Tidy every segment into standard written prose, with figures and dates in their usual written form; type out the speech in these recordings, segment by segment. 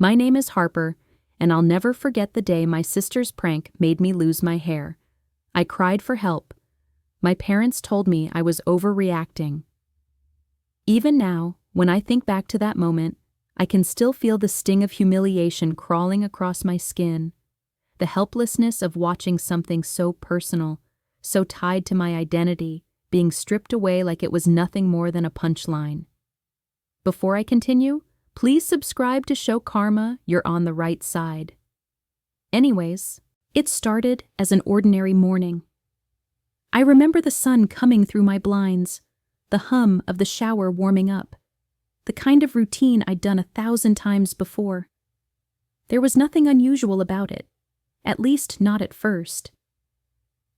My name is Harper, and I'll never forget the day my sister's prank made me lose my hair. I cried for help. My parents told me I was overreacting. Even now, when I think back to that moment, I can still feel the sting of humiliation crawling across my skin, the helplessness of watching something so personal, so tied to my identity, being stripped away like it was nothing more than a punchline. Before I continue, please subscribe to show karma you're on the right side. Anyways, it started as an ordinary morning. I remember the sun coming through my blinds, the hum of the shower warming up, the kind of routine I'd done 1,000 times before. There was nothing unusual about it, at least not at first.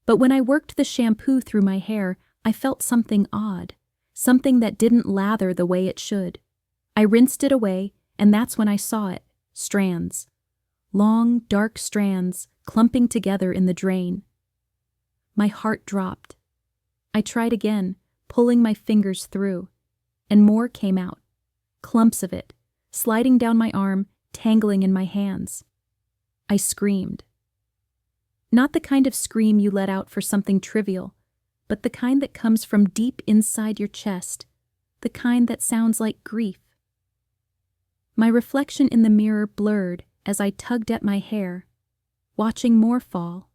But when I worked the shampoo through my hair, I felt something odd, something that didn't lather the way it should. I rinsed it away, and that's when I saw it, strands. Long, dark strands clumping together in the drain. My heart dropped. I tried again, pulling my fingers through, and more came out, clumps of it, sliding down my arm, tangling in my hands. I screamed. Not the kind of scream you let out for something trivial, but the kind that comes from deep inside your chest, the kind that sounds like grief. My reflection in the mirror blurred as I tugged at my hair, watching more fall,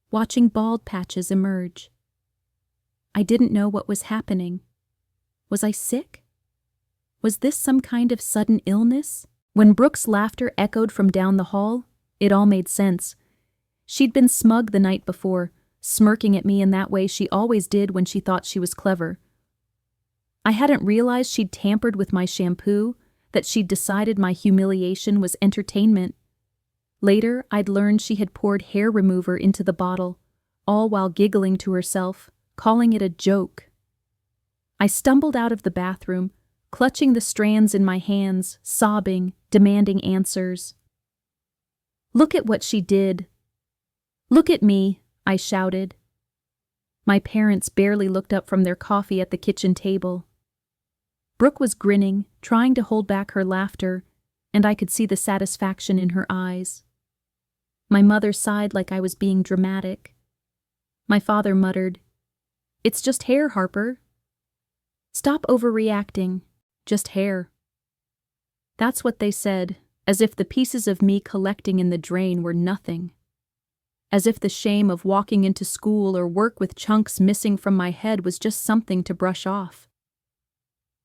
watching bald patches emerge. I didn't know what was happening. Was I sick? Was this some kind of sudden illness? When Brooke's laughter echoed from down the hall, it all made sense. She'd been smug the night before, smirking at me in that way she always did when she thought she was clever. I hadn't realized she'd tampered with my shampoo, that she'd decided my humiliation was entertainment. Later, I'd learned she had poured hair remover into the bottle, all while giggling to herself, calling it a joke. I stumbled out of the bathroom, clutching the strands in my hands, sobbing, demanding answers. "Look at what she did. Look at me," I shouted. My parents barely looked up from their coffee at the kitchen table. Brooke was grinning, trying to hold back her laughter, and I could see the satisfaction in her eyes. My mother sighed like I was being dramatic. My father muttered, "It's just hair, Harper. Stop overreacting. Just hair." That's what they said, as if the pieces of me collecting in the drain were nothing. As if the shame of walking into school or work with chunks missing from my head was just something to brush off.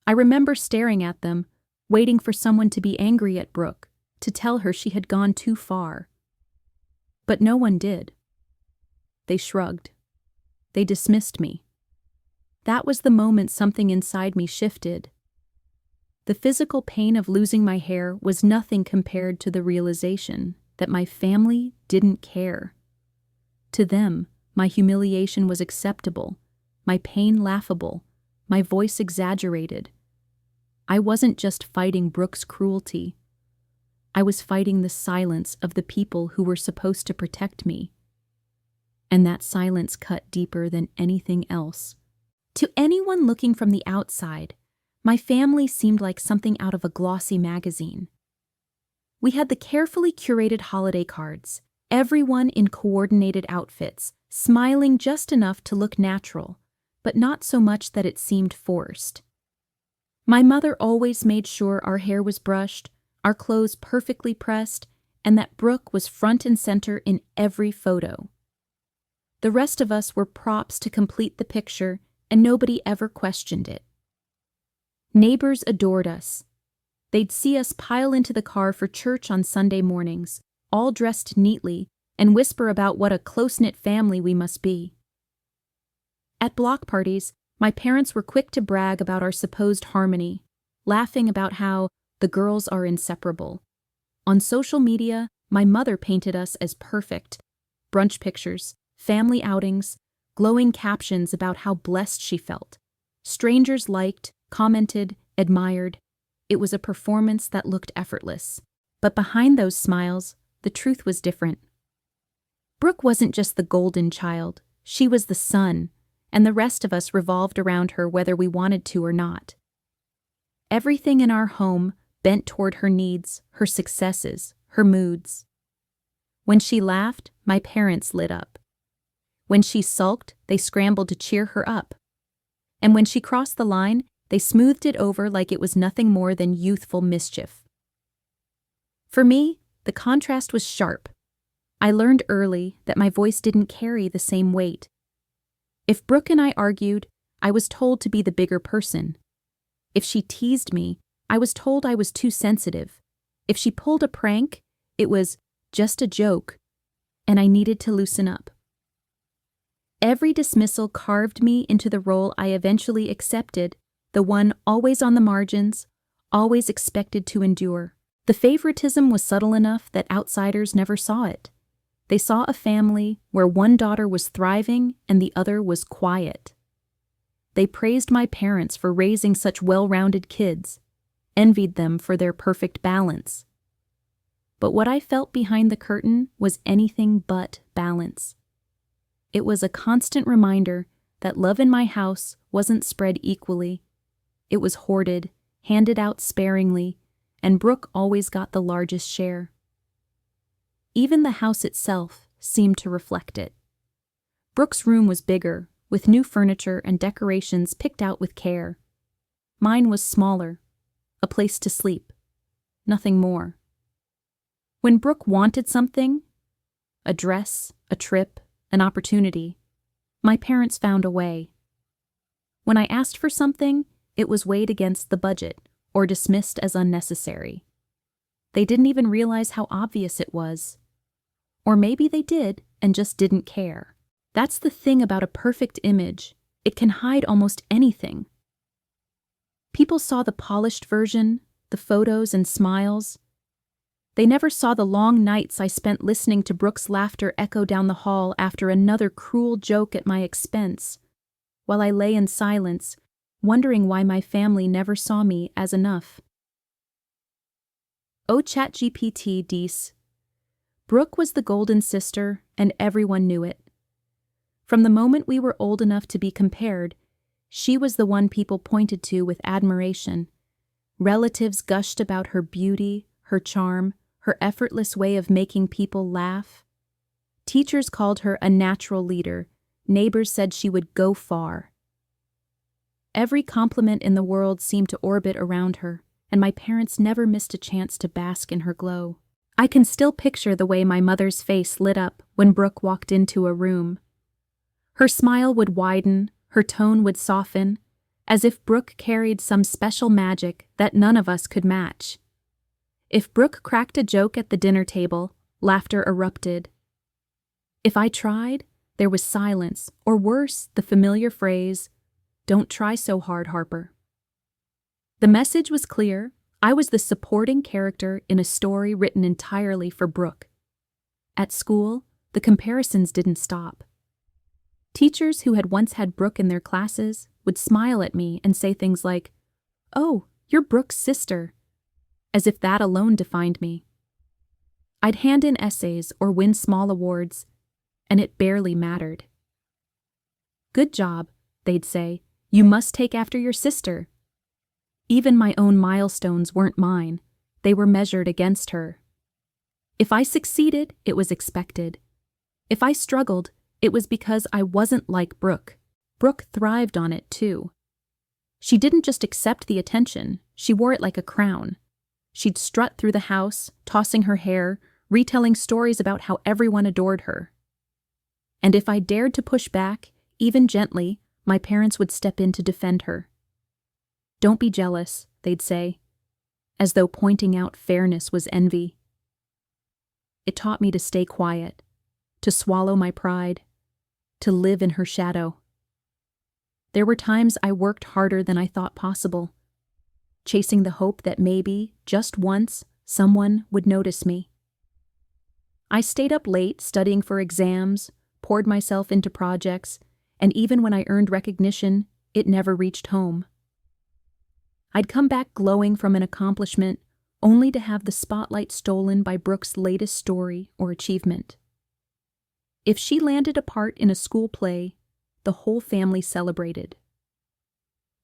I remember staring at them, waiting for someone to be angry at Brooke, to tell her she had gone too far. But no one did. They shrugged. They dismissed me. That was the moment something inside me shifted. The physical pain of losing my hair was nothing compared to the realization that my family didn't care. To them, my humiliation was acceptable, my pain laughable, my voice exaggerated. I wasn't just fighting Brooke's cruelty. I was fighting the silence of the people who were supposed to protect me. And that silence cut deeper than anything else. To anyone looking from the outside, my family seemed like something out of a glossy magazine. We had the carefully curated holiday cards, everyone in coordinated outfits, smiling just enough to look natural, but not so much that it seemed forced. My mother always made sure our hair was brushed, our clothes perfectly pressed, and that Brooke was front and center in every photo. The rest of us were props to complete the picture, and nobody ever questioned it. Neighbors adored us. They'd see us pile into the car for church on Sunday mornings, all dressed neatly, and whisper about what a close-knit family we must be. At block parties, my parents were quick to brag about our supposed harmony, laughing about how the girls are inseparable. On social media, my mother painted us as perfect. Brunch pictures, family outings, glowing captions about how blessed she felt. Strangers liked, commented, admired. It was a performance that looked effortless. But behind those smiles, the truth was different. Brooke wasn't just the golden child, she was the sun, and the rest of us revolved around her whether we wanted to or not. Everything in our home, bent toward her needs, her successes, her moods. When she laughed, my parents lit up. When she sulked, they scrambled to cheer her up. And when she crossed the line, they smoothed it over like it was nothing more than youthful mischief. For me, the contrast was sharp. I learned early that my voice didn't carry the same weight. If Brooke and I argued, I was told to be the bigger person. If she teased me, I was told I was too sensitive. If she pulled a prank, it was just a joke, and I needed to loosen up. Every dismissal carved me into the role I eventually accepted, the one always on the margins, always expected to endure. The favoritism was subtle enough that outsiders never saw it. They saw a family where one daughter was thriving and the other was quiet. They praised my parents for raising such well-rounded kids, envied them for their perfect balance. But what I felt behind the curtain was anything but balance. It was a constant reminder that love in my house wasn't spread equally. It was hoarded, handed out sparingly, and Brooke always got the largest share. Even the house itself seemed to reflect it. Brooke's room was bigger, with new furniture and decorations picked out with care. Mine was smaller, a place to sleep, nothing more. When Brooke wanted something, a dress, a trip, an opportunity, my parents found a way. When I asked for something, it was weighed against the budget or dismissed as unnecessary. They didn't even realize how obvious it was. Or maybe they did and just didn't care. That's the thing about a perfect image. It can hide almost anything. People saw the polished version, the photos and smiles. They never saw the long nights I spent listening to Brooke's laughter echo down the hall after another cruel joke at my expense, while I lay in silence, wondering why my family never saw me as enough. Oh, ChatGPT, Dees. Brooke was the golden sister, and everyone knew it. From the moment we were old enough to be compared, she was the one people pointed to with admiration. Relatives gushed about her beauty, her charm, her effortless way of making people laugh. Teachers called her a natural leader. Neighbors said she would go far. Every compliment in the world seemed to orbit around her, and my parents never missed a chance to bask in her glow. I can still picture the way my mother's face lit up when Brooke walked into a room. Her smile would widen, her tone would soften, as if Brooke carried some special magic that none of us could match. If Brooke cracked a joke at the dinner table, laughter erupted. If I tried, there was silence, or worse, the familiar phrase, "Don't try so hard, Harper." The message was clear. I was the supporting character in a story written entirely for Brooke. At school, the comparisons didn't stop. Teachers who had once had Brooke in their classes would smile at me and say things like, "Oh, you're Brooke's sister," as if that alone defined me. I'd hand in essays or win small awards, and it barely mattered. "Good job," they'd say. "You must take after your sister." Even my own milestones weren't mine. They were measured against her. If I succeeded, it was expected. If I struggled, it was because I wasn't like Brooke. Brooke thrived on it, too. She didn't just accept the attention, she wore it like a crown. She'd strut through the house, tossing her hair, retelling stories about how everyone adored her. And if I dared to push back, even gently, my parents would step in to defend her. "Don't be jealous," they'd say, as though pointing out fairness was envy. It taught me to stay quiet, to swallow my pride, to live in her shadow. There were times I worked harder than I thought possible, chasing the hope that maybe, just once, someone would notice me. I stayed up late studying for exams, poured myself into projects, and even when I earned recognition, it never reached home. I'd come back glowing from an accomplishment, only to have the spotlight stolen by Brooke's latest story or achievement. If she landed a part in a school play, the whole family celebrated.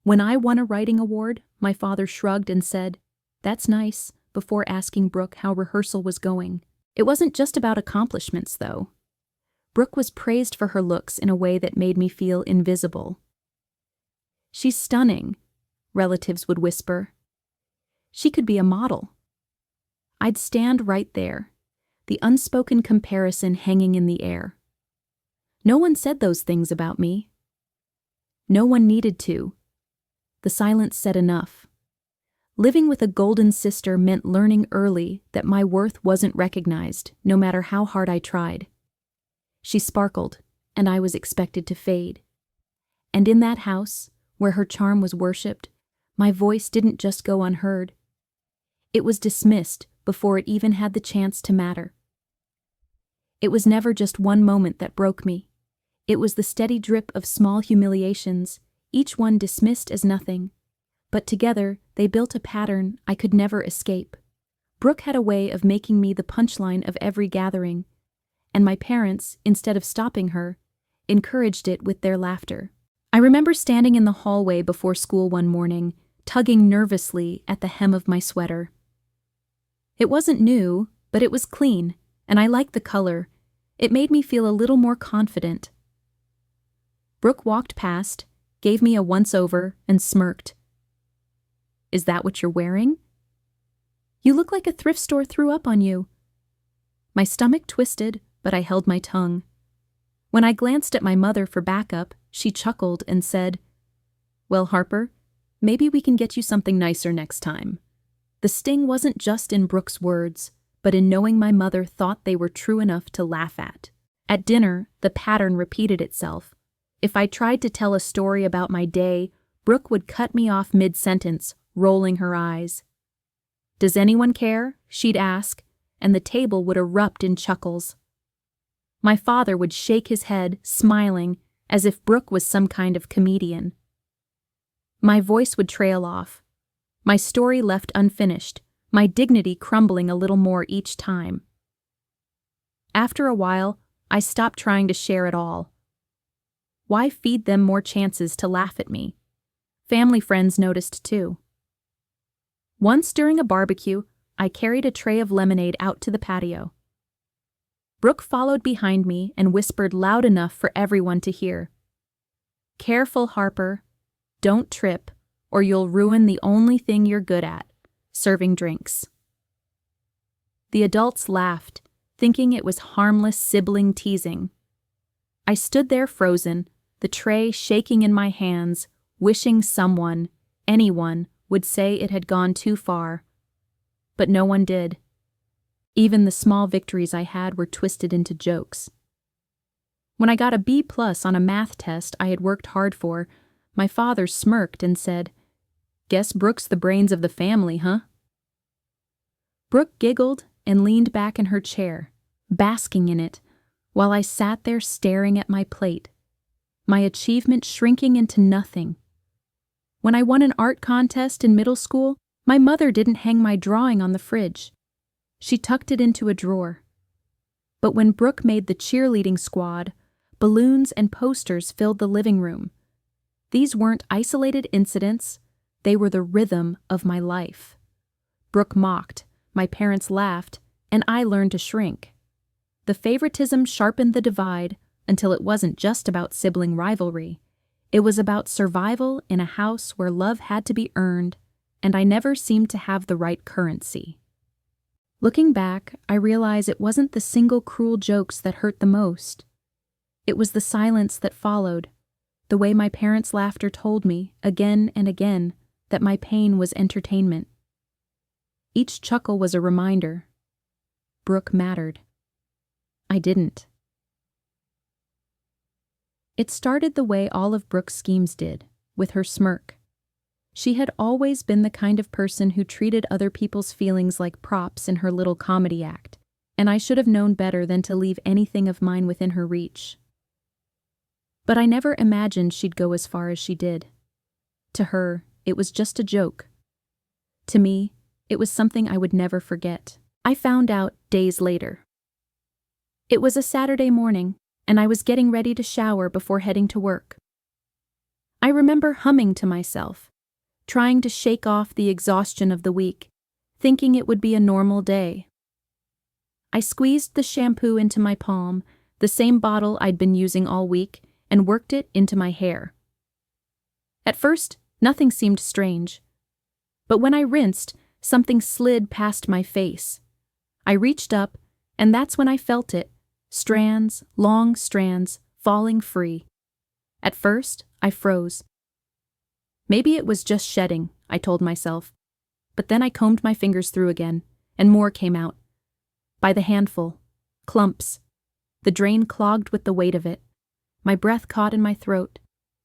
When I won a writing award, my father shrugged and said, "That's nice," before asking Brooke how rehearsal was going. It wasn't just about accomplishments, though. Brooke was praised for her looks in a way that made me feel invisible. "She's stunning," relatives would whisper. "She could be a model." I'd stand right there, the unspoken comparison hanging in the air. No one said those things about me. No one needed to. The silence said enough. Living with a golden sister meant learning early that my worth wasn't recognized, no matter how hard I tried. She sparkled, and I was expected to fade. And in that house, where her charm was worshipped, my voice didn't just go unheard. It was dismissed before it even had the chance to matter. It was never just one moment that broke me. It was the steady drip of small humiliations, each one dismissed as nothing. But together, they built a pattern I could never escape. Brooke had a way of making me the punchline of every gathering, and my parents, instead of stopping her, encouraged it with their laughter. I remember standing in the hallway before school one morning, tugging nervously at the hem of my sweater. It wasn't new, but it was clean, and I liked the color. It made me feel a little more confident. Brooke walked past, gave me a once-over, and smirked. "Is that what you're wearing?" "You look like a thrift store threw up on you." My stomach twisted, but I held my tongue. When I glanced at my mother for backup, she chuckled and said, "Well, Harper, maybe we can get you something nicer next time." The sting wasn't just in Brooke's words, but in knowing my mother thought they were true enough to laugh at. At dinner, the pattern repeated itself. If I tried to tell a story about my day, Brooke would cut me off mid-sentence, rolling her eyes. "Does anyone care?" she'd ask, and the table would erupt in chuckles. My father would shake his head, smiling, as if Brooke was some kind of comedian. My voice would trail off, my story left unfinished, my dignity crumbling a little more each time. After a while, I stopped trying to share it all. Why feed them more chances to laugh at me? Family friends noticed too. Once during a barbecue, I carried a tray of lemonade out to the patio. Brooke followed behind me and whispered loud enough for everyone to hear. "Careful, Harper. Don't trip, or you'll ruin the only thing you're good at, serving drinks." The adults laughed, thinking it was harmless sibling teasing. I stood there frozen, the tray shaking in my hands, wishing someone, anyone, would say it had gone too far. But no one did. Even the small victories I had were twisted into jokes. When I got a B+ on a math test I had worked hard for, my father smirked and said, "Guess Brooke's the brains of the family, huh?" Brooke giggled and leaned back in her chair, basking in it, while I sat there staring at my plate, my achievement shrinking into nothing. When I won an art contest in middle school, my mother didn't hang my drawing on the fridge. She tucked it into a drawer. But when Brooke made the cheerleading squad, balloons and posters filled the living room. These weren't isolated incidents, they were the rhythm of my life. Brooke mocked, my parents laughed, and I learned to shrink. The favoritism sharpened the divide until it wasn't just about sibling rivalry. It was about survival in a house where love had to be earned, and I never seemed to have the right currency. Looking back, I realize it wasn't the single cruel jokes that hurt the most. It was the silence that followed, the way my parents' laughter told me, again and again, that my pain was entertainment. Each chuckle was a reminder. Brooke mattered. I didn't. It started the way all of Brooke's schemes did, with her smirk. She had always been the kind of person who treated other people's feelings like props in her little comedy act, and I should have known better than to leave anything of mine within her reach. But I never imagined she'd go as far as she did. To her, it was just a joke. To me, it was something I would never forget. I found out days later. It was a Saturday morning, and I was getting ready to shower before heading to work. I remember humming to myself, trying to shake off the exhaustion of the week, thinking it would be a normal day. I squeezed the shampoo into my palm, the same bottle I'd been using all week, and worked it into my hair. At first, nothing seemed strange. But when I rinsed, something slid past my face. I reached up, and that's when I felt it. Strands, long strands, falling free. At first, I froze. Maybe it was just shedding, I told myself. But then I combed my fingers through again, and more came out. By the handful. Clumps. The drain clogged with the weight of it. My breath caught in my throat.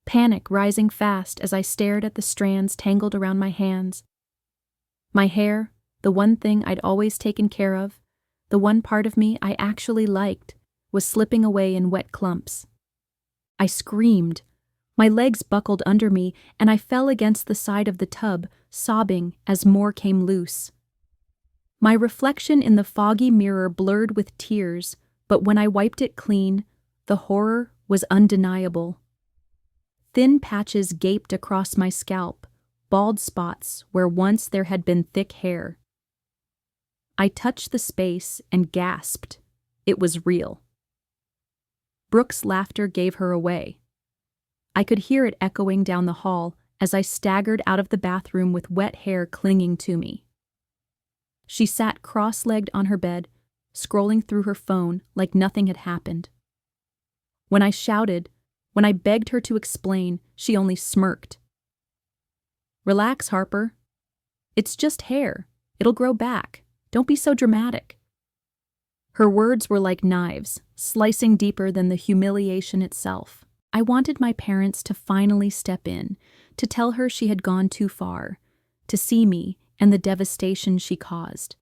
Panic rising fast as I stared at the strands tangled around my hands. My hair, the one thing I'd always taken care of, the one part of me I actually liked, was slipping away in wet clumps. I screamed. My legs buckled under me, and I fell against the side of the tub, sobbing as more came loose. My reflection in the foggy mirror blurred with tears, but when I wiped it clean, the horror was undeniable. Thin patches gaped across my scalp, bald spots where once there had been thick hair. I touched the space and gasped. It was real. Brooke's laughter gave her away. I could hear it echoing down the hall as I staggered out of the bathroom with wet hair clinging to me. She sat cross-legged on her bed, scrolling through her phone like nothing had happened. When I shouted, when I begged her to explain, she only smirked. "Relax, Harper. It's just hair. It'll grow back. Don't be so dramatic." Her words were like knives, slicing deeper than the humiliation itself. I wanted my parents to finally step in, to tell her she had gone too far, to see me and the devastation she caused.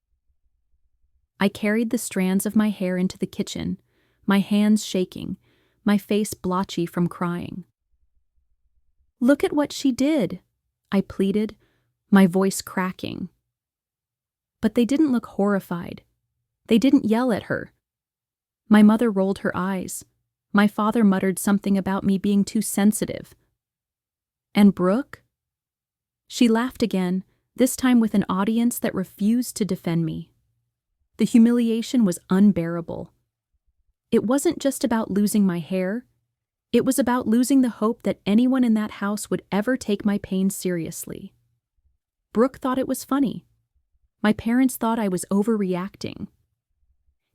I carried the strands of my hair into the kitchen, my hands shaking, my face blotchy from crying. "Look at what she did," I pleaded, my voice cracking. But they didn't look horrified. They didn't yell at her. My mother rolled her eyes. My father muttered something about me being too sensitive. And Brooke? She laughed again, this time with an audience that refused to defend me. The humiliation was unbearable. It wasn't just about losing my hair. It was about losing the hope that anyone in that house would ever take my pain seriously. Brooke thought it was funny. My parents thought I was overreacting.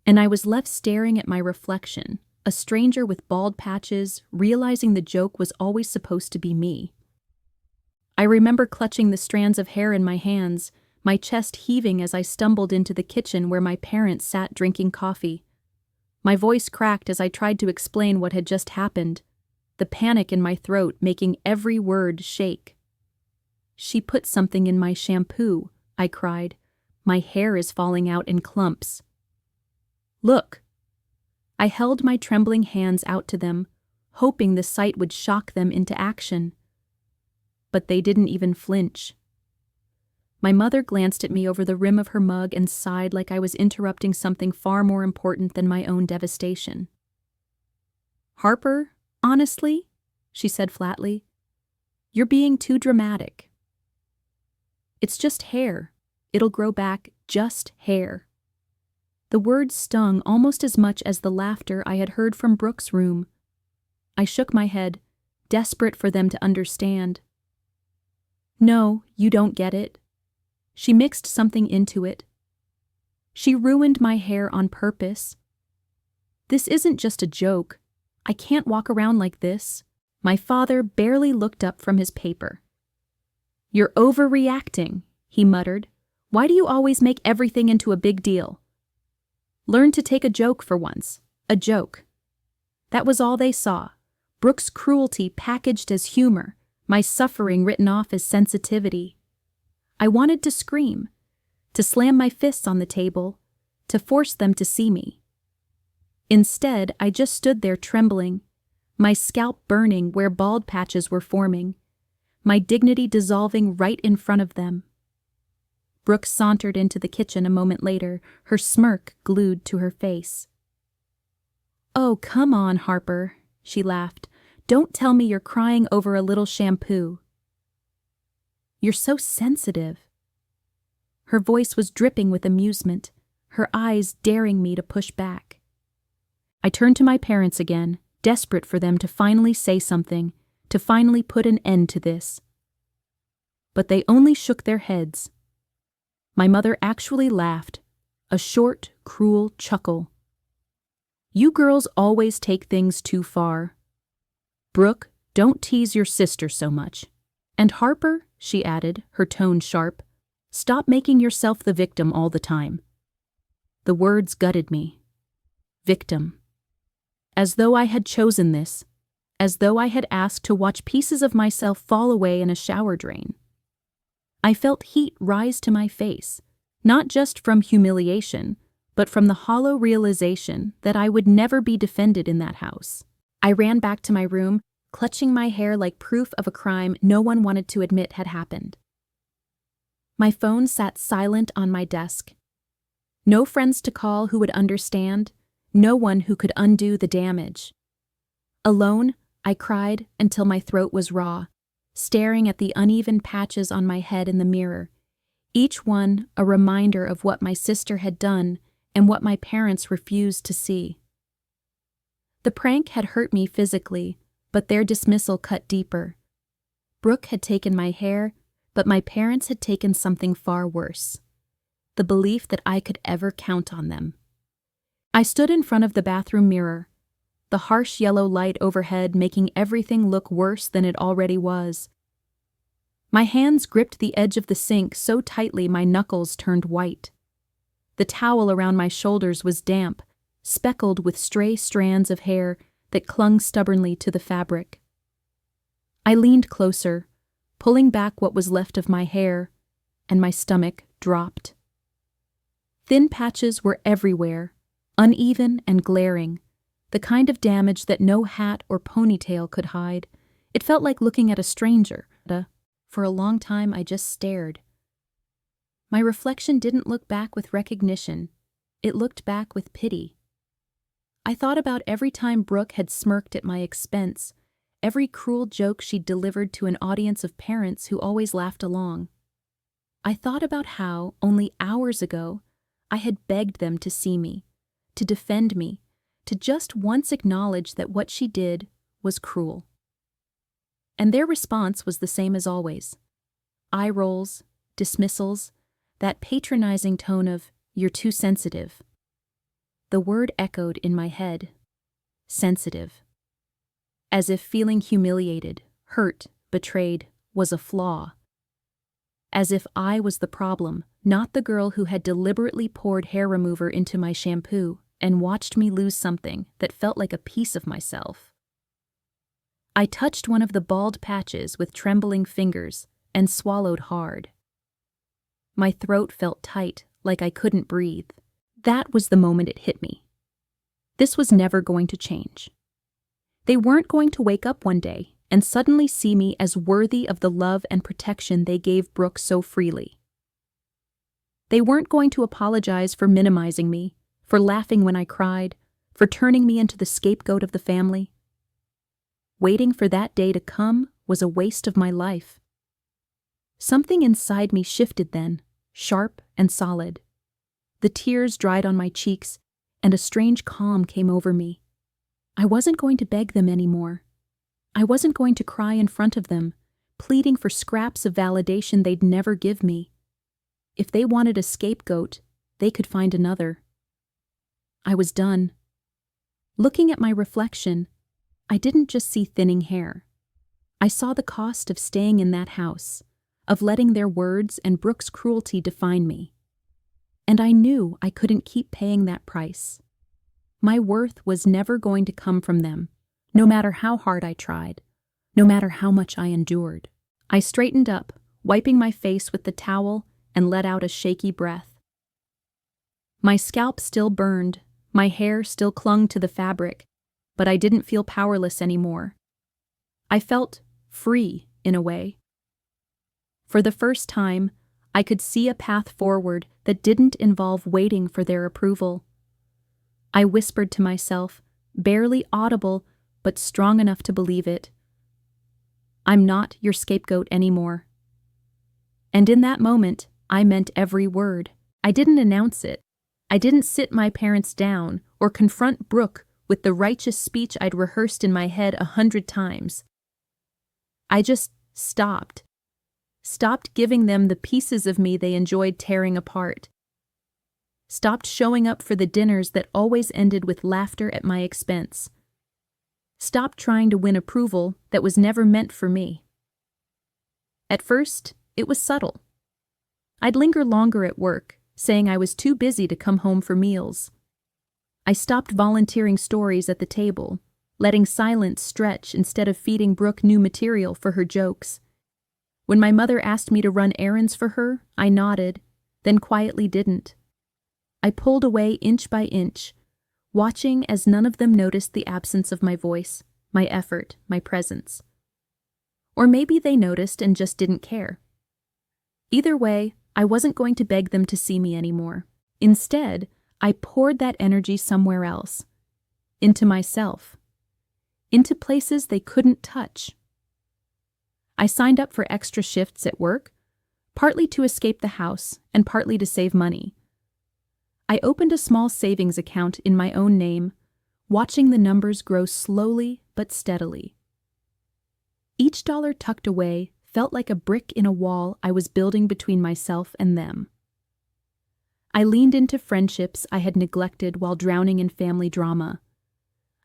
And I was left staring at my reflection, a stranger with bald patches, realizing the joke was always supposed to be me. I remember clutching the strands of hair in my hands, my chest heaving as I stumbled into the kitchen where my parents sat drinking coffee. My voice cracked as I tried to explain what had just happened, the panic in my throat making every word shake. "She put something in my shampoo," I cried. "My hair is falling out in clumps." "Look." I held my trembling hands out to them, hoping the sight would shock them into action. But they didn't even flinch. My mother glanced at me over the rim of her mug and sighed like I was interrupting something far more important than my own devastation. "Harper, honestly," she said flatly, "you're being too dramatic. It's just hair. It'll grow back, just hair." The words stung almost as much as the laughter I had heard from Brooke's room. I shook my head, desperate for them to understand. "No, you don't get it. She mixed something into it. She ruined my hair on purpose. This isn't just a joke. I can't walk around like this." My father barely looked up from his paper. "You're overreacting," he muttered. "Why do you always make everything into a big deal? Learn to take a joke for once. A joke." That was all they saw. Brooke's cruelty packaged as humor, my suffering written off as sensitivity. I wanted to scream, to slam my fists on the table, to force them to see me. Instead, I just stood there trembling, my scalp burning where bald patches were forming, my dignity dissolving right in front of them. Brooke sauntered into the kitchen a moment later, her smirk glued to her face. "Oh, come on, Harper," she laughed. "Don't tell me you're crying over a little shampoo. You're so sensitive." Her voice was dripping with amusement, her eyes daring me to push back. I turned to my parents again, desperate for them to finally say something, to finally put an end to this. But they only shook their heads. My mother actually laughed, a short, cruel chuckle. "You girls always take things too far. Brooke, don't tease your sister so much. And Harper," she added, her tone sharp, "stop making yourself the victim all the time." The words gutted me. Victim. As though I had chosen this, as though I had asked to watch pieces of myself fall away in a shower drain. I felt heat rise to my face, not just from humiliation, but from the hollow realization that I would never be defended in that house. I ran back to my room, clutching my hair like proof of a crime no one wanted to admit had happened. My phone sat silent on my desk. No friends to call who would understand, no one who could undo the damage. Alone, I cried until my throat was raw, staring at the uneven patches on my head in the mirror, each one a reminder of what my sister had done and what my parents refused to see. The prank had hurt me physically, but their dismissal cut deeper. Brooke had taken my hair, but my parents had taken something far worse: the belief that I could ever count on them. I stood in front of the bathroom mirror, the harsh yellow light overhead making everything look worse than it already was. My hands gripped the edge of the sink so tightly my knuckles turned white. The towel around my shoulders was damp, speckled with stray strands of hair that clung stubbornly to the fabric. I leaned closer, pulling back what was left of my hair, and my stomach dropped. Thin patches were everywhere, uneven and glaring, the kind of damage that no hat or ponytail could hide. It felt like looking at a stranger. For a long time I just stared. My reflection didn't look back with recognition, it looked back with pity. I thought about every time Brooke had smirked at my expense, every cruel joke she'd delivered to an audience of parents who always laughed along. I thought about how, only hours ago, I had begged them to see me, to defend me, to just once acknowledge that what she did was cruel. And their response was the same as always: eye rolls, dismissals, that patronizing tone of, "You're too sensitive." The word echoed in my head: sensitive. As if feeling humiliated, hurt, betrayed was a flaw. As if I was the problem, not the girl who had deliberately poured hair remover into my shampoo and watched me lose something that felt like a piece of myself. I touched one of the bald patches with trembling fingers and swallowed hard. My throat felt tight, like I couldn't breathe. That was the moment it hit me. This was never going to change. They weren't going to wake up one day and suddenly see me as worthy of the love and protection they gave Brooke so freely. They weren't going to apologize for minimizing me, for laughing when I cried, for turning me into the scapegoat of the family. Waiting for that day to come was a waste of my life. Something inside me shifted then, sharp and solid. The tears dried on my cheeks, and a strange calm came over me. I wasn't going to beg them anymore. I wasn't going to cry in front of them, pleading for scraps of validation they'd never give me. If they wanted a scapegoat, they could find another. I was done. Looking at my reflection, I didn't just see thinning hair. I saw the cost of staying in that house, of letting their words and Brooke's cruelty define me. And I knew I couldn't keep paying that price. My worth was never going to come from them, no matter how hard I tried, no matter how much I endured. I straightened up, wiping my face with the towel, and let out a shaky breath. My scalp still burned, my hair still clung to the fabric, but I didn't feel powerless anymore. I felt free, in a way. For the first time, I could see a path forward that didn't involve waiting for their approval. I whispered to myself, barely audible, but strong enough to believe it: "I'm not your scapegoat anymore." And in that moment, I meant every word. I didn't announce it. I didn't sit my parents down or confront Brooke with the righteous speech I'd rehearsed in my head 100 times. I just stopped. Stopped giving them the pieces of me they enjoyed tearing apart. Stopped showing up for the dinners that always ended with laughter at my expense. Stopped trying to win approval that was never meant for me. At first, it was subtle. I'd linger longer at work, saying I was too busy to come home for meals. I stopped volunteering stories at the table, letting silence stretch instead of feeding Brooke new material for her jokes. When my mother asked me to run errands for her, I nodded, then quietly didn't. I pulled away inch by inch, watching as none of them noticed the absence of my voice, my effort, my presence. Or maybe they noticed and just didn't care. Either way, I wasn't going to beg them to see me anymore. Instead, I poured that energy somewhere else, into myself, into places they couldn't touch. I signed up for extra shifts at work, partly to escape the house and partly to save money. I opened a small savings account in my own name, watching the numbers grow slowly but steadily. Each dollar tucked away felt like a brick in a wall I was building between myself and them. I leaned into friendships I had neglected while drowning in family drama.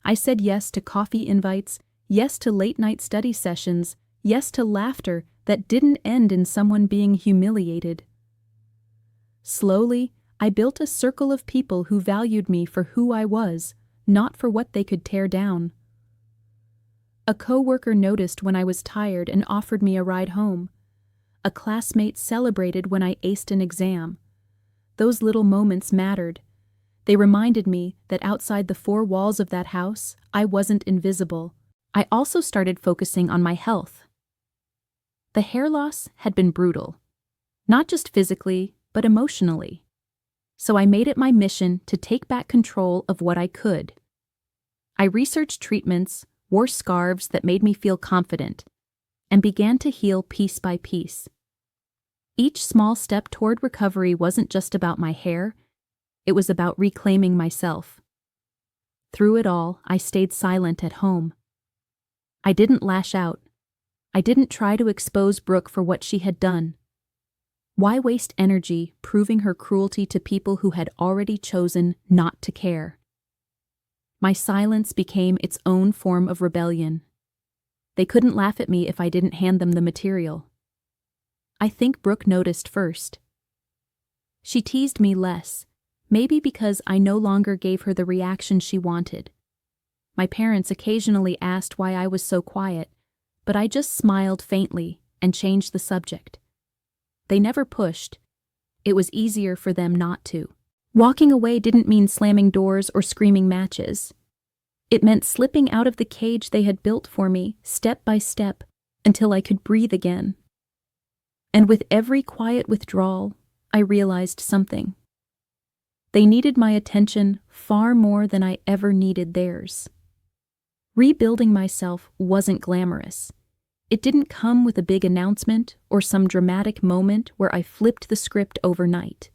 I said yes to coffee invites, yes to late-night study sessions, yes to laughter that didn't end in someone being humiliated. Slowly, I built a circle of people who valued me for who I was, not for what they could tear down. A coworker noticed when I was tired and offered me a ride home. A classmate celebrated when I aced an exam. Those little moments mattered. They reminded me that outside the four walls of that house, I wasn't invisible. I also started focusing on my health. The hair loss had been brutal, not just physically, but emotionally. So I made it my mission to take back control of what I could. I researched treatments, wore scarves that made me feel confident, and began to heal piece by piece. Each small step toward recovery wasn't just about my hair, it was about reclaiming myself. Through it all, I stayed silent at home. I didn't lash out. I didn't try to expose Brooke for what she had done. Why waste energy proving her cruelty to people who had already chosen not to care? My silence became its own form of rebellion. They couldn't laugh at me if I didn't hand them the material. I think Brooke noticed first. She teased me less, maybe because I no longer gave her the reaction she wanted. My parents occasionally asked why I was so quiet, but I just smiled faintly and changed the subject. They never pushed. It was easier for them not to. Walking away didn't mean slamming doors or screaming matches. It meant slipping out of the cage they had built for me, step by step, until I could breathe again. And with every quiet withdrawal, I realized something. They needed my attention far more than I ever needed theirs. Rebuilding myself wasn't glamorous. It didn't come with a big announcement or some dramatic moment where I flipped the script overnight.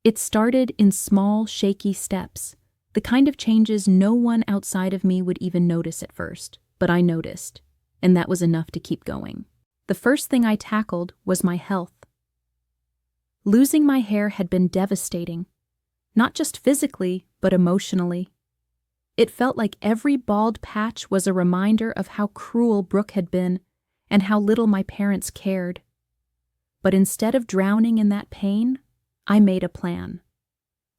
It started in small, shaky steps, the kind of changes no one outside of me would even notice at first, but I noticed, and that was enough to keep going. The first thing I tackled was my health. Losing my hair had been devastating, not just physically, but emotionally. It felt like every bald patch was a reminder of how cruel Brooke had been and how little my parents cared. But instead of drowning in that pain, I made a plan.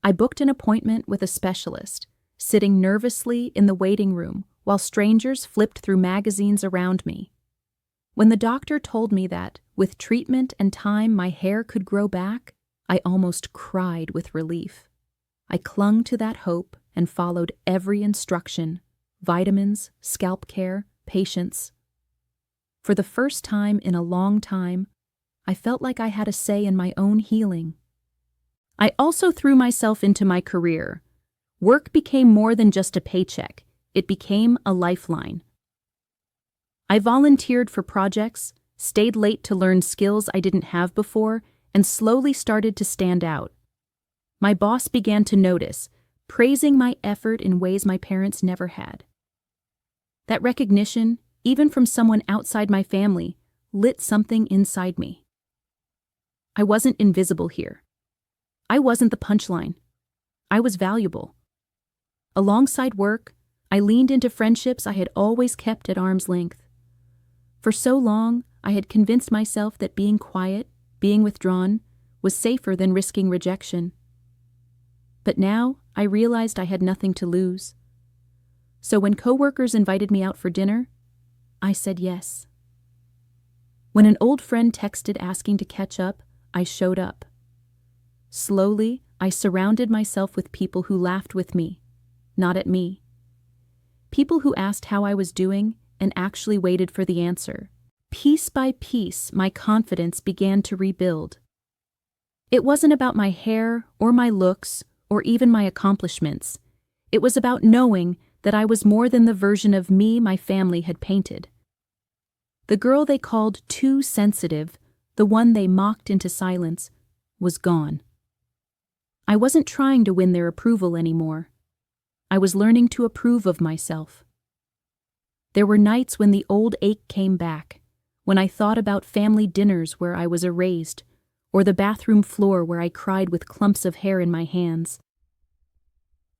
I booked an appointment with a specialist, sitting nervously in the waiting room while strangers flipped through magazines around me. When the doctor told me that, with treatment and time, my hair could grow back, I almost cried with relief. I clung to that hope and followed every instruction: vitamins, scalp care, patience. For the first time in a long time, I felt like I had a say in my own healing. I also threw myself into my career. Work became more than just a paycheck. It became a lifeline. I volunteered for projects, stayed late to learn skills I didn't have before, and slowly started to stand out. My boss began to notice, praising my effort in ways my parents never had. That recognition, even from someone outside my family, lit something inside me. I wasn't invisible here. I wasn't the punchline. I was valuable. Alongside work, I leaned into friendships I had always kept at arm's length. For so long, I had convinced myself that being quiet, being withdrawn, was safer than risking rejection. But now, I realized I had nothing to lose. So when coworkers invited me out for dinner, I said yes. When an old friend texted asking to catch up, I showed up. Slowly, I surrounded myself with people who laughed with me, not at me. People who asked how I was doing and actually waited for the answer. Piece by piece, my confidence began to rebuild. It wasn't about my hair or my looks or even my accomplishments. It was about knowing that I was more than the version of me my family had painted. The girl they called too sensitive, the one they mocked into silence, was gone. I wasn't trying to win their approval anymore. I was learning to approve of myself. There were nights when the old ache came back, when I thought about family dinners where I was erased, or the bathroom floor where I cried with clumps of hair in my hands.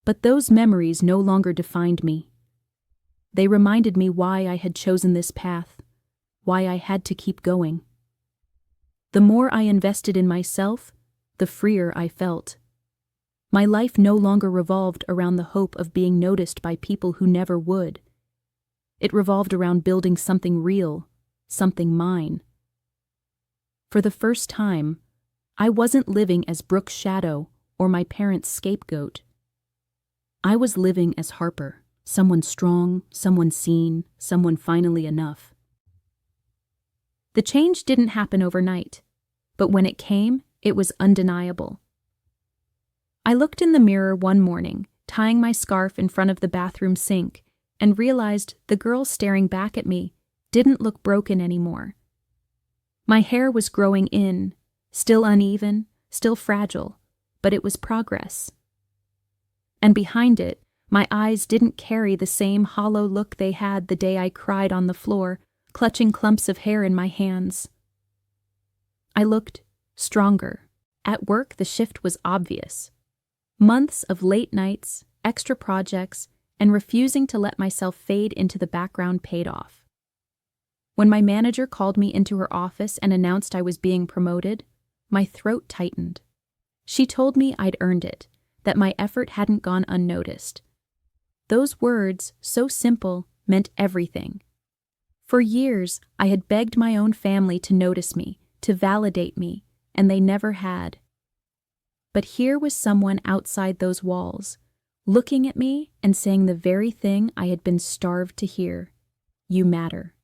But those memories no longer defined me. They reminded me why I had chosen this path, why I had to keep going. The more I invested in myself, the freer I felt. My life no longer revolved around the hope of being noticed by people who never would. It revolved around building something real, something mine. For the first time, I wasn't living as Brooke's shadow or my parents' scapegoat. I was living as Harper, someone strong, someone seen, someone finally enough. The change didn't happen overnight, but when it came, it was undeniable. I looked in the mirror one morning, tying my scarf in front of the bathroom sink, and realized the girl staring back at me didn't look broken anymore. My hair was growing in, still uneven, still fragile, but it was progress. And behind it, my eyes didn't carry the same hollow look they had the day I cried on the floor, clutching clumps of hair in my hands. I looked stronger. At work, the shift was obvious. Months of late nights, extra projects, and refusing to let myself fade into the background paid off. When my manager called me into her office and announced I was being promoted, my throat tightened. She told me I'd earned it, that my effort hadn't gone unnoticed. Those words, so simple, meant everything. For years, I had begged my own family to notice me, to validate me, and they never had. But here was someone outside those walls, looking at me and saying the very thing I had been starved to hear. You matter.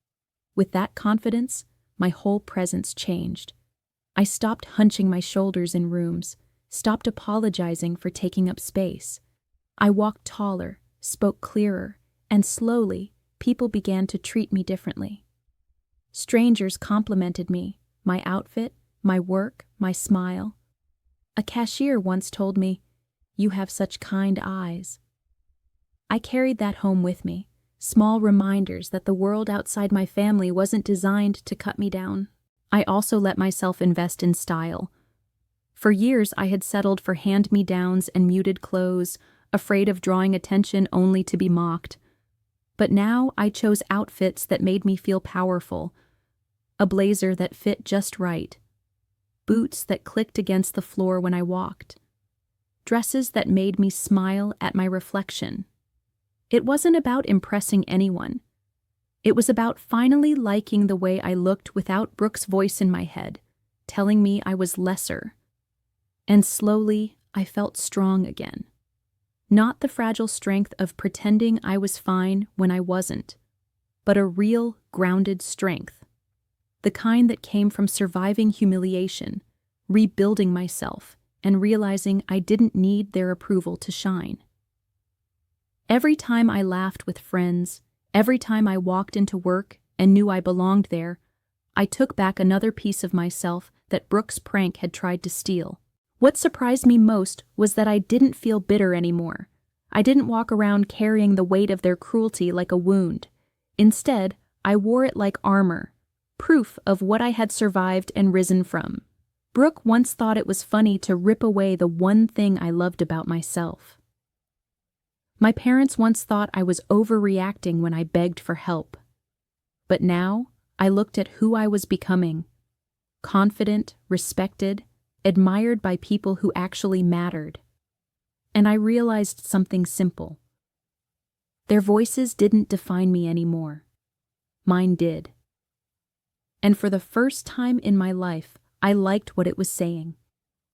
With that confidence, my whole presence changed. I stopped hunching my shoulders in rooms, stopped apologizing for taking up space. I walked taller, spoke clearer, and slowly, people began to treat me differently. Strangers complimented me, my outfit, my work, my smile. A cashier once told me, "You have such kind eyes." I carried that home with me, small reminders that the world outside my family wasn't designed to cut me down. I also let myself invest in style. For years, I had settled for hand-me-downs and muted clothes, afraid of drawing attention only to be mocked. But now I chose outfits that made me feel powerful. A blazer that fit just right. Boots that clicked against the floor when I walked. Dresses that made me smile at my reflection. It wasn't about impressing anyone. It was about finally liking the way I looked without Brooke's voice in my head, telling me I was lesser. And slowly, I felt strong again. Not the fragile strength of pretending I was fine when I wasn't, but a real, grounded strength. The kind that came from surviving humiliation, rebuilding myself, and realizing I didn't need their approval to shine. Every time I laughed with friends, every time I walked into work and knew I belonged there, I took back another piece of myself that Brooke's prank had tried to steal. What surprised me most was that I didn't feel bitter anymore. I didn't walk around carrying the weight of their cruelty like a wound. Instead, I wore it like armor, proof of what I had survived and risen from. Brooke once thought it was funny to rip away the one thing I loved about myself. My parents once thought I was overreacting when I begged for help. But now, I looked at who I was becoming. Confident, respected, admired by people who actually mattered. And I realized something simple. Their voices didn't define me anymore. Mine did. And for the first time in my life, I liked what it was saying.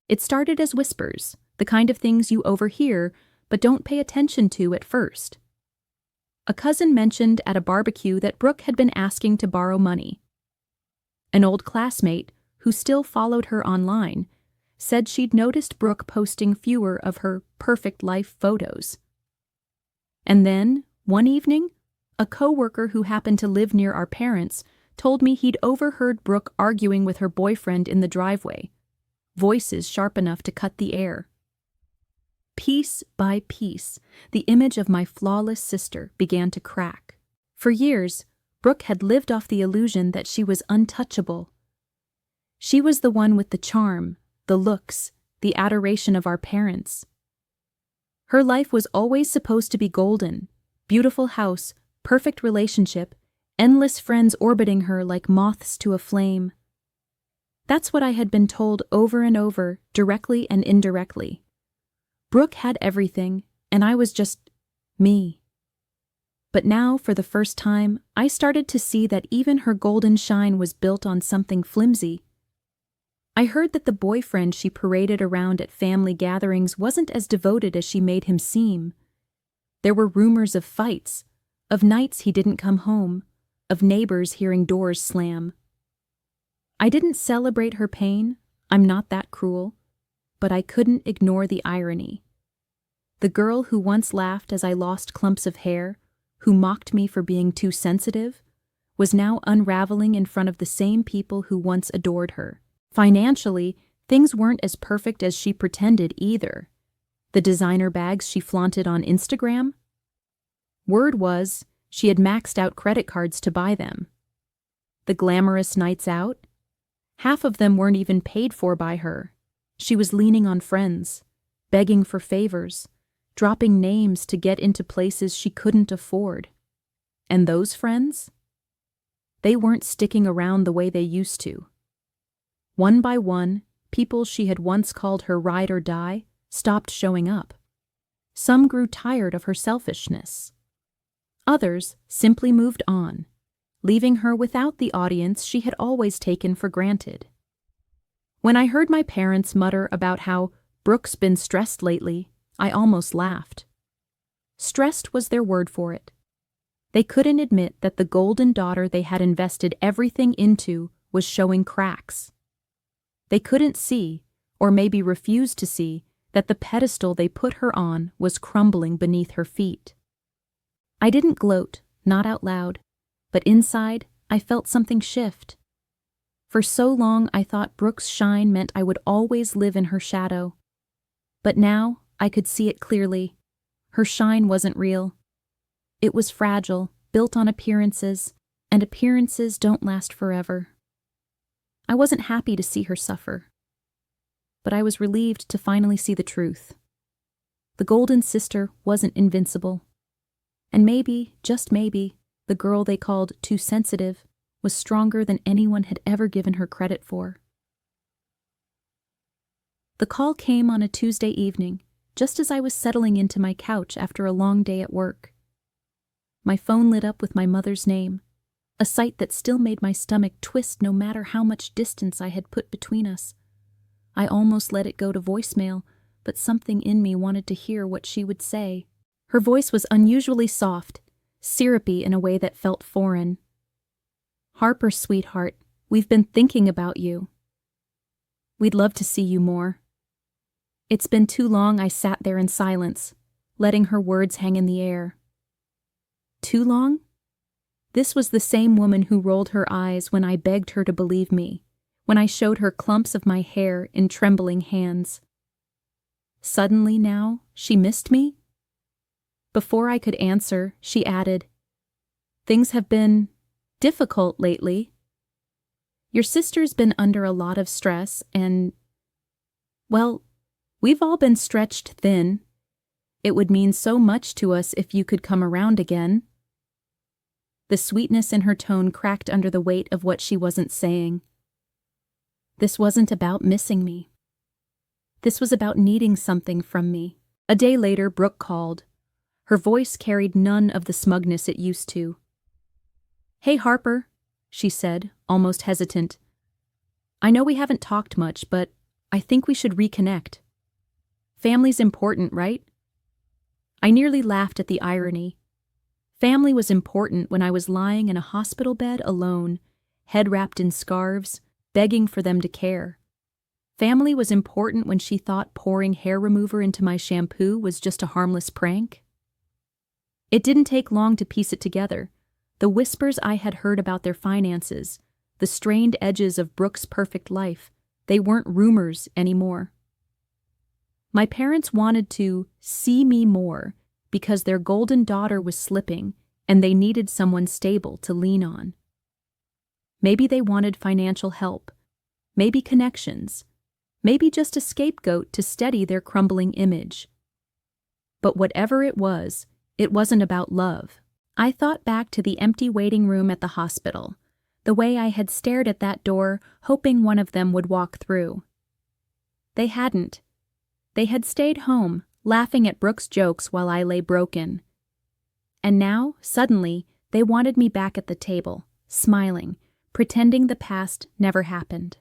It started as whispers, the kind of things you overhear but don't pay attention to at first. A cousin mentioned at a barbecue that Brooke had been asking to borrow money. An old classmate, who still followed her online, said she'd noticed Brooke posting fewer of her perfect life photos. And then, one evening, a coworker who happened to live near our parents told me he'd overheard Brooke arguing with her boyfriend in the driveway, voices sharp enough to cut the air. Piece by piece, the image of my flawless sister began to crack. For years, Brooke had lived off the illusion that she was untouchable. She was the one with the charm, the looks, the adoration of our parents. Her life was always supposed to be golden, beautiful house, perfect relationship, endless friends orbiting her like moths to a flame. That's what I had been told over and over, directly and indirectly. Brooke had everything, and I was just me. But now, for the first time, I started to see that even her golden shine was built on something flimsy. I heard that the boyfriend she paraded around at family gatherings wasn't as devoted as she made him seem. There were rumors of fights, of nights he didn't come home, of neighbors hearing doors slam. I didn't celebrate her pain, I'm not that cruel, but I couldn't ignore the irony. The girl who once laughed as I lost clumps of hair, who mocked me for being too sensitive, was now unraveling in front of the same people who once adored her. Financially, things weren't as perfect as she pretended either. The designer bags she flaunted on Instagram? Word was, she had maxed out credit cards to buy them. The glamorous nights out? Half of them weren't even paid for by her. She was leaning on friends, begging for favors, dropping names to get into places she couldn't afford. And those friends? They weren't sticking around the way they used to. One by one, people she had once called her ride or die stopped showing up. Some grew tired of her selfishness. Others simply moved on, leaving her without the audience she had always taken for granted. When I heard my parents mutter about how Brooke's been stressed lately, I almost laughed. Stressed was their word for it. They couldn't admit that the golden daughter they had invested everything into was showing cracks. They couldn't see, or maybe refused to see, that the pedestal they put her on was crumbling beneath her feet. I didn't gloat, not out loud, but inside I felt something shift. For so long I thought Brooke's shine meant I would always live in her shadow. But now I could see it clearly. Her shine wasn't real. It was fragile, built on appearances, and appearances don't last forever. I wasn't happy to see her suffer, but I was relieved to finally see the truth. The golden sister wasn't invincible. And maybe, just maybe, the girl they called too sensitive was stronger than anyone had ever given her credit for. The call came on a Tuesday evening, just as I was settling into my couch after a long day at work. My phone lit up with my mother's name, a sight that still made my stomach twist no matter how much distance I had put between us. I almost let it go to voicemail, but something in me wanted to hear what she would say. Her voice was unusually soft, syrupy in a way that felt foreign. "Harper, sweetheart, we've been thinking about you. We'd love to see you more." It's been too long I sat there in silence, letting her words hang in the air. Too long? This was the same woman who rolled her eyes when I begged her to believe me, when I showed her clumps of my hair in trembling hands. Suddenly now, she missed me? Before I could answer, she added, "Things have been difficult lately. Your sister's been under a lot of stress and, well, we've all been stretched thin. It would mean so much to us if you could come around again." The sweetness in her tone cracked under the weight of what she wasn't saying. This wasn't about missing me. This was about needing something from me. A day later, Brooke called. Her voice carried none of the smugness it used to. "Hey, Harper," she said, almost hesitant. "I know we haven't talked much, but I think we should reconnect. Family's important, right?" I nearly laughed at the irony. Family was important when I was lying in a hospital bed alone, head wrapped in scarves, begging for them to care. Family was important when she thought pouring hair remover into my shampoo was just a harmless prank. It didn't take long to piece it together. The whispers I had heard about their finances, the strained edges of Brooke's perfect life, they weren't rumors anymore. My parents wanted to see me more because their golden daughter was slipping and they needed someone stable to lean on. Maybe they wanted financial help, maybe connections, maybe just a scapegoat to steady their crumbling image. But whatever it wasn't about love. I thought back to the empty waiting room at the hospital, the way I had stared at that door, hoping one of them would walk through. They hadn't. They had stayed home, laughing at Brooke's jokes while I lay broken. And now, suddenly, they wanted me back at the table, smiling, pretending the past never happened.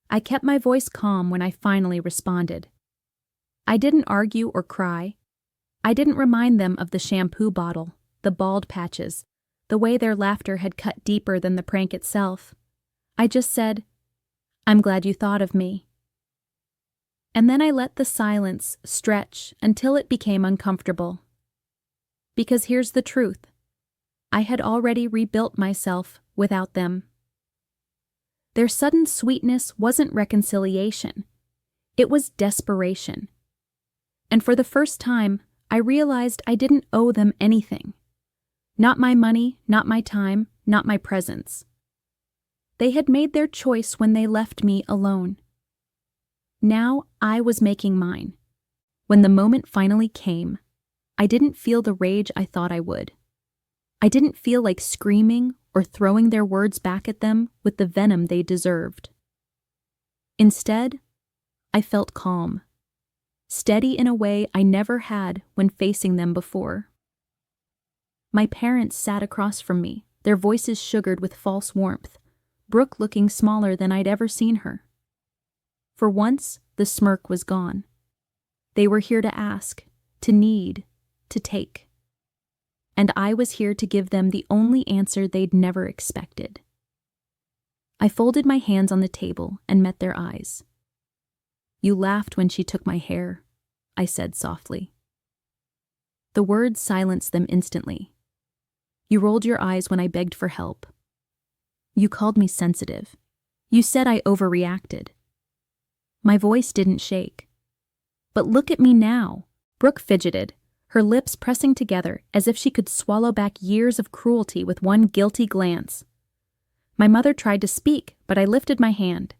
I kept my voice calm when I finally responded. I didn't argue or cry. I didn't remind them of the shampoo bottle, the bald patches, the way their laughter had cut deeper than the prank itself. I just said, "I'm glad you thought of me." And then I let the silence stretch until it became uncomfortable. Because here's the truth. I had already rebuilt myself without them. Their sudden sweetness wasn't reconciliation. It was desperation. And for the first time, I realized I didn't owe them anything. Not my money, not my time, not my presence. They had made their choice when they left me alone. Now I was making mine. When the moment finally came, I didn't feel the rage I thought I would. I didn't feel like screaming or throwing their words back at them with the venom they deserved. Instead, I felt calm, steady in a way I never had when facing them before. My parents sat across from me, their voices sugared with false warmth, Brooke looking smaller than I'd ever seen her. For once, the smirk was gone. They were here to ask, to need, to take. And I was here to give them the only answer they'd never expected. I folded my hands on the table and met their eyes. "You laughed when she took my hair," I said softly. The words silenced them instantly. "You rolled your eyes when I begged for help. You called me sensitive. You said I overreacted." My voice didn't shake. "But look at me now." Brooke fidgeted, her lips pressing together as if she could swallow back years of cruelty with one guilty glance. My mother tried to speak, but I lifted my hand.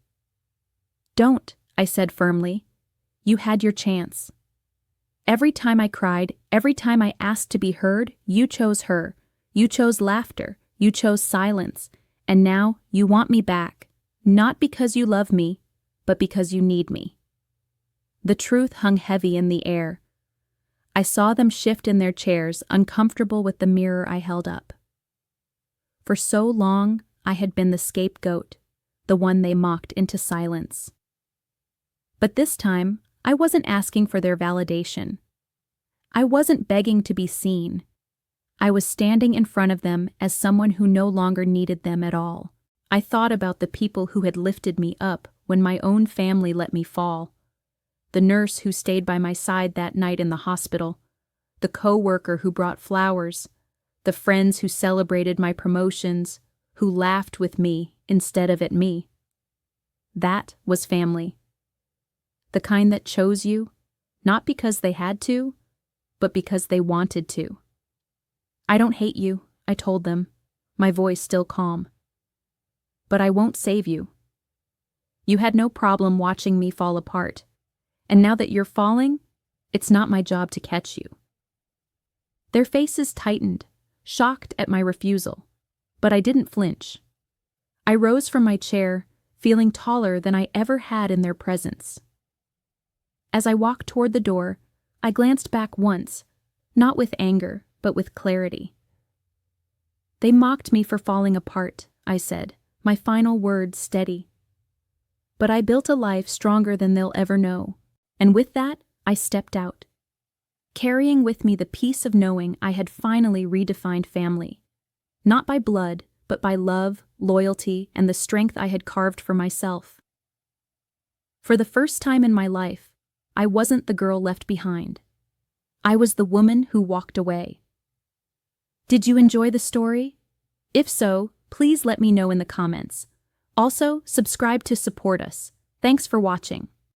"Don't," I said firmly. "You had your chance. Every time I cried, every time I asked to be heard, you chose her. You chose laughter. You chose silence. And now you want me back, not because you love me, but because you need me." The truth hung heavy in the air. I saw them shift in their chairs, uncomfortable with the mirror I held up. For so long, I had been the scapegoat, the one they mocked into silence. But this time, I wasn't asking for their validation. I wasn't begging to be seen. I was standing in front of them as someone who no longer needed them at all. I thought about the people who had lifted me up when my own family let me fall. The nurse who stayed by my side that night in the hospital, the co-worker who brought flowers, the friends who celebrated my promotions, who laughed with me instead of at me. That was family. The kind that chose you, not because they had to, but because they wanted to. I don't hate you, I told them, my voice still calm. But I won't save you. You had no problem watching me fall apart, and now that you're falling, it's not my job to catch you. Their faces tightened, shocked at my refusal, but I didn't flinch. I rose from my chair, feeling taller than I ever had in their presence. As I walked toward the door, I glanced back once, not with anger, but with clarity. They mocked me for falling apart, I said, my final words steady. But I built a life stronger than they'll ever know, and with that, I stepped out, carrying with me the peace of knowing I had finally redefined family, not by blood, but by love, loyalty, and the strength I had carved for myself. For the first time in my life, I wasn't the girl left behind. I was the woman who walked away. Did you enjoy the story? If so, please let me know in the comments. Also, subscribe to support us. Thanks for watching.